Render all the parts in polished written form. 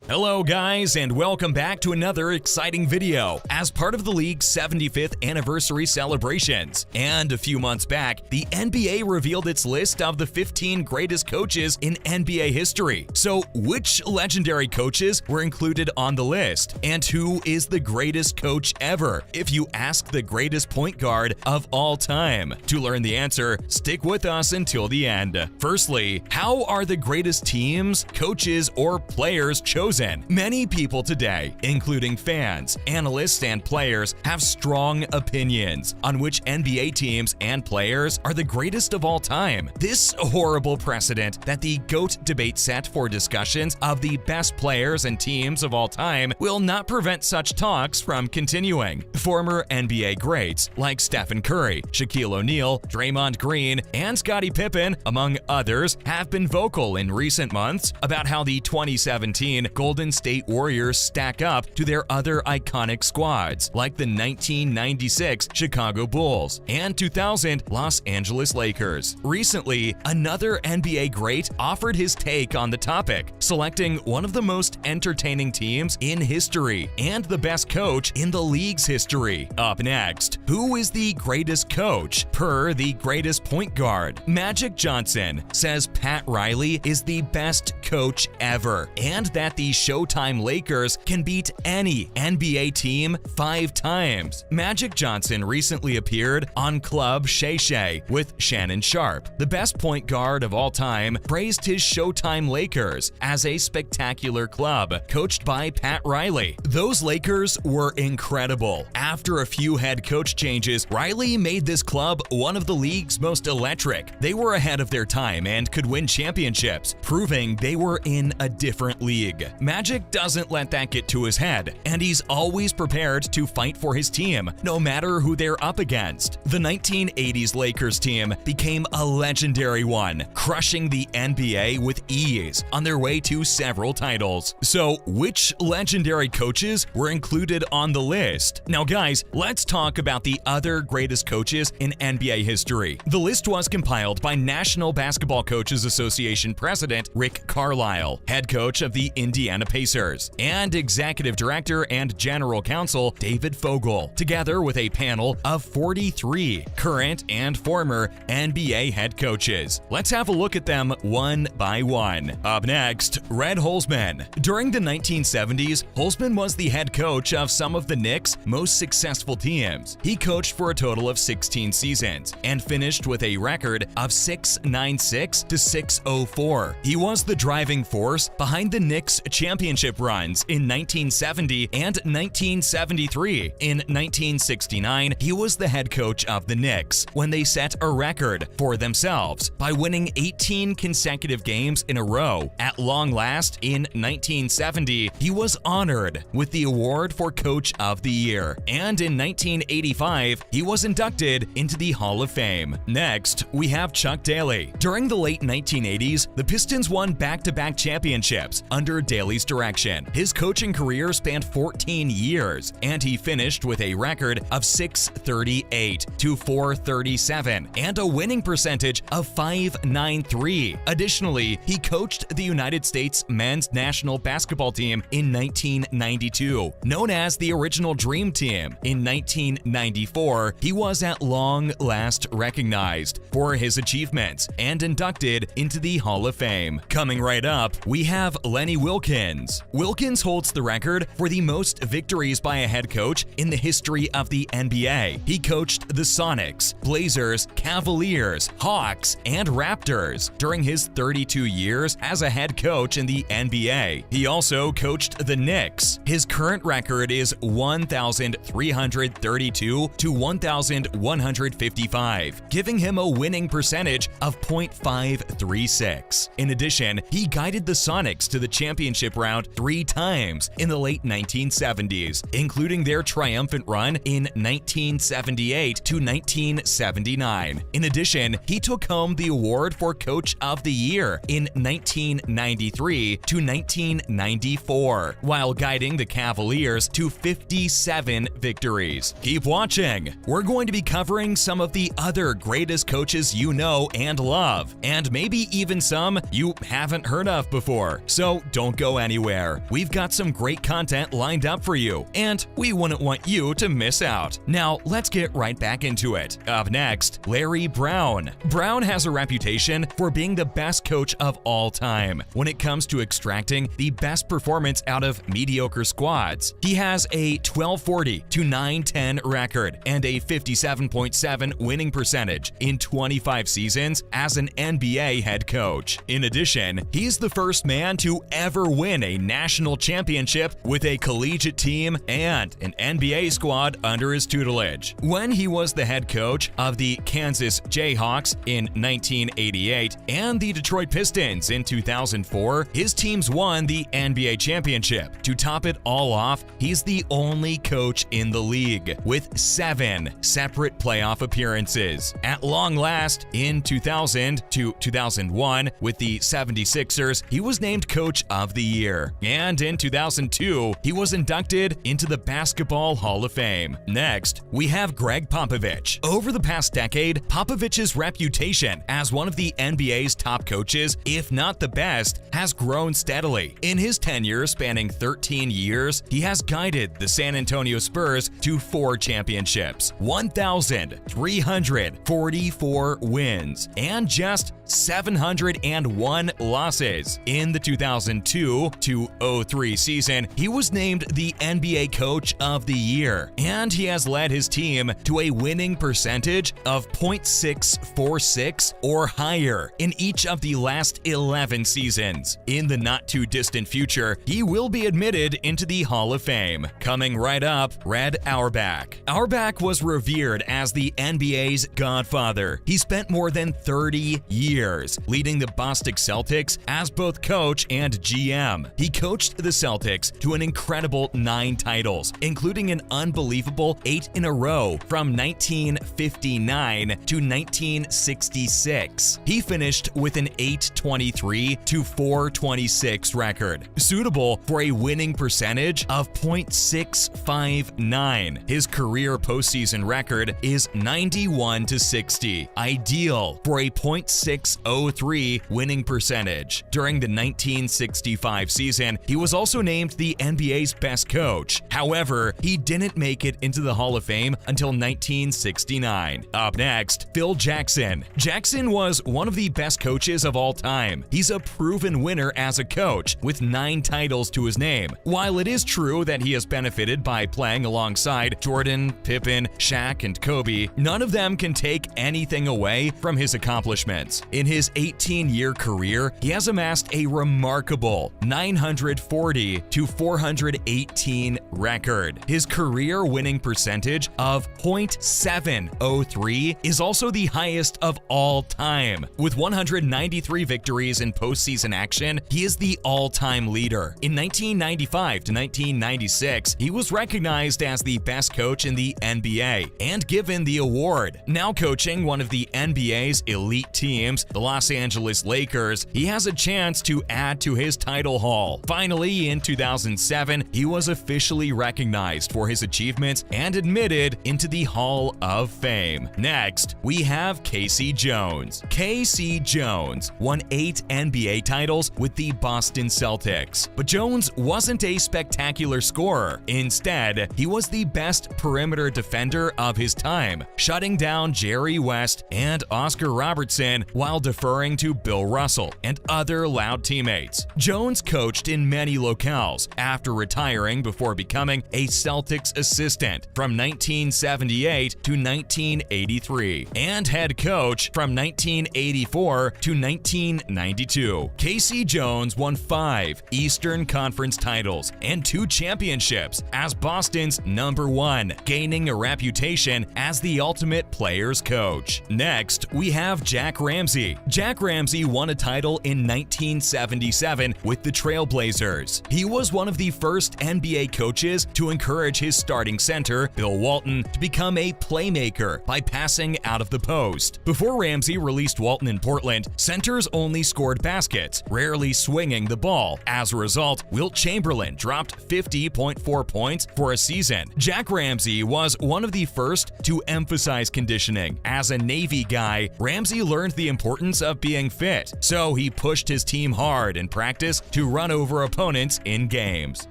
Hello guys, and welcome back to another exciting video as part of the league's 75th anniversary celebrations. And a few months back, the NBA revealed its list of the 15 greatest coaches in NBA history. So which legendary coaches were included on the list? And who is the greatest coach ever, if you ask the greatest point guard of all time? To learn the answer, stick with us until the end. Firstly, how are the greatest teams, coaches, or players chosen? Many people today, including fans, analysts, and players, have strong opinions on which NBA teams and players are the greatest of all time. This horrible precedent that the GOAT debate set for discussions of the best players and teams of all time will not prevent such talks from continuing. Former NBA greats like Stephen Curry, Shaquille O'Neal, Draymond Green, and Scottie Pippen, among others, have been vocal in recent months about how the 2017 Golden State Warriors stack up to their other iconic squads, like the 1996 Chicago Bulls and 2000 Los Angeles Lakers. Recently, another NBA great offered his take on the topic, selecting one of the most entertaining teams in history and the best coach in the league's history. Up next, who is the greatest coach per the greatest point guard? Magic Johnson says Pat Riley is the best coach ever, and that the Showtime Lakers can beat any NBA team 5 times. Magic Johnson recently appeared on Club Shay Shay with Shannon Sharpe. The best point guard of all time praised his Showtime Lakers as a spectacular club, coached by Pat Riley. Those Lakers were incredible. After a few head coach changes, Riley made this club one of the league's most electric. They were ahead of their time and could win championships, proving they were in a different league. Magic doesn't let that get to his head, and he's always prepared to fight for his team, no matter who they're up against. The 1980s Lakers team became a legendary one, crushing the NBA with ease on their way to several titles. So, which legendary coaches were included on the list? Now guys, let's talk about the other greatest coaches in NBA history. The list was compiled by National Basketball Coaches Association President Rick Carlisle, head coach of the Indiana Pacers, and executive director and general counsel David Fogel, together with a panel of 43 current and former NBA head coaches. Let's have a look at them one by one. Up next, Red Holzman. During the 1970s, Holzman was the head coach of some of the Knicks' most successful teams. He coached for a total of 16 seasons and finished with a record of 696 to 604. He was the driving force behind the Knicks' championship runs in 1970 and 1973. In 1969, he was the head coach of the Knicks when they set a record for themselves by winning 18 consecutive games in a row. At long last, in 1970, he was honored with the award for Coach of the Year, and in 1985, he was inducted into the Hall of Fame. Next, we have Chuck Daly. During the late 1980s, the Pistons won back-to-back championships under Daly's direction. His coaching career spanned 14 years, and he finished with a record of 638 to 437 and a winning percentage of .593. Additionally, he coached the United States men's national basketball team in 1992, known as the original Dream Team. In 1994, he was at long last recognized for his achievements and inducted into the Hall of Fame. Coming right up, we have Lenny Wilkens. Wilkens holds the record for the most victories by a head coach in the history of the NBA. He coached the Sonics, Blazers, Cavaliers, Hawks, and Raptors during his 32 years as a head coach in the NBA. He also coached the Knicks. His current record is 1,332 to 1,155, giving him a winning percentage of .536. In addition, he guided the Sonics to the championship round 3 times in the late 1970s, including their triumphant run in 1978 to 1979. In addition, he took home the award for Coach of the Year in 1993 to 1994, while guiding the Cavaliers to 57 victories. Keep watching. We're going to be covering some of the other greatest coaches you know and love, and maybe even some you haven't heard of before, so don't go go anywhere. We've got some great content lined up for you, and we wouldn't want you to miss out. Now, let's get right back into it. Up next, Larry Brown. Brown has a reputation for being the best coach of all time when it comes to extracting the best performance out of mediocre squads. He has a 1240 to 910 record and a 57.7 winning percentage in 25 seasons as an NBA head coach. In addition, he's the first man to ever win a national championship with a collegiate team and an NBA squad under his tutelage. When he was the head coach of the Kansas Jayhawks in 1988 and the Detroit Pistons in 2004, his teams won the NBA championship. To top it all off, he's the only coach in the league with 7 separate playoff appearances. At long last, in 2000 to 2001 with the 76ers, he was named Coach of the Year. And in 2002, he was inducted into the Basketball Hall of Fame. Next, we have Greg Popovich. Over the past decade, Popovich's reputation as one of the NBA's top coaches, if not the best, has grown steadily. In his tenure spanning 13 years, he has guided the San Antonio Spurs to 4 championships, 1,344 wins, and just 701 losses. In the 2002-03 season, he was named the NBA Coach of the Year, and he has led his team to a winning percentage of .646 or higher in each of the last 11 seasons. In the not-too-distant future, he will be admitted into the Hall of Fame. Coming right up, Red Auerbach. Auerbach was revered as the NBA's godfather. He spent more than 30 years leading the Boston Celtics as both coach and GM. He coached the Celtics to an incredible 9 titles, including an unbelievable 8 in a row from 1959 to 1966. He finished with an 823 to 426 record, suitable for a winning percentage of .659. His career postseason record is 91 to 60, ideal for a .603 winning percentage. During the 1965 season, he was also named the NBA's best coach. However, he didn't make it into the Hall of Fame until 1969. Up next, Phil Jackson. Jackson was one of the best coaches of all time. He's a proven winner as a coach with 9 titles to his name. While it is true that he has benefited by playing alongside Jordan, Pippen, Shaq, and Kobe, none of them can take anything away from his accomplishments. In his 18-year career, he has amassed a remarkable 940 to 418 record. His career winning percentage of .703 is also the highest of all time. With 193 victories in postseason action, he is the all-time leader. In 1995 to 1996, he was recognized as the best coach in the NBA and given the award. Now coaching one of the NBA's elite teams, the Los Angeles Lakers, he has a chance to add to his title haul. Finally, in 2007, he was officially recognized for his achievements and admitted into the Hall of Fame. Next, we have Casey Jones. Casey Jones won 8 NBA titles with the Boston Celtics. But Jones wasn't a spectacular scorer. Instead, he was the best perimeter defender of his time, shutting down Jerry West and Oscar Robertson while deferring to Bill Russell and other loud teammates. Jones coached in many locales after retiring before becoming a Celtics assistant from 1978 to 1983 and head coach from 1984 to 1992. Casey Jones won 5 Eastern Conference titles and 2 championships as Boston's #1, gaining a reputation as the ultimate player's coach. Next, we have Jack Ramsey. Jack Ramsey won a title in 1977 with the Trailblazers. He was one of the first NBA coaches to encourage his starting center, Bill Walton, to become a playmaker by passing out of the post. Before Ramsey released Walton in Portland, centers only scored baskets, rarely swinging the ball. As a result, Wilt Chamberlain dropped 50.4 points for a season. Jack Ramsey was one of the first to emphasize conditioning. As a Navy guy, Ramsey learned the importance of being fit, so he pushed his team hard in practice to run over opponents in games.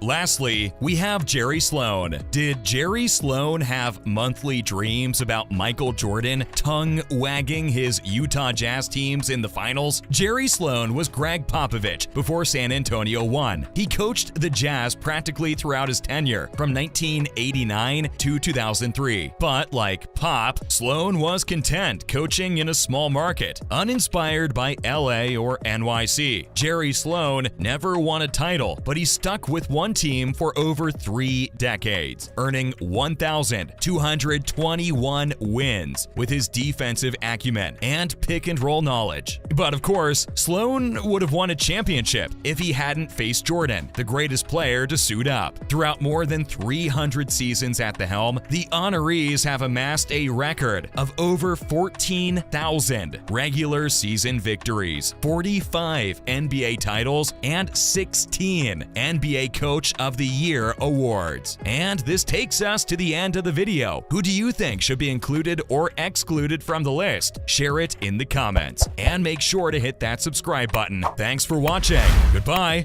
Lastly, we have Jerry Sloan. Did Jerry Sloan have monthly dreams about Michael Jordan tongue-wagging his Utah Jazz teams in the finals? Jerry Sloan was Greg Popovich before San Antonio won. He coached the Jazz practically throughout his tenure, from 1989 to 2003. But like Pop, Sloan was content coaching in a small market, uninspired by LA or NYC. Jerry Sloan never won a title, but he stuck with one team for over 3 decades, earning 1,221 wins with his defensive acumen and pick-and-roll knowledge. But of course, Sloan would have won a championship if he hadn't faced Jordan, the greatest player to suit up. Throughout more than 300 seasons at the helm, the honorees have amassed a record of over 14,000 regular season victories, 45 NBA titles, and 16 NBA Coach of the Year awards. And this takes us to the end of the video. Who do you think should be included or excluded from the list? Share it in the comments, and make sure to hit that subscribe button. Thanks for watching. Goodbye.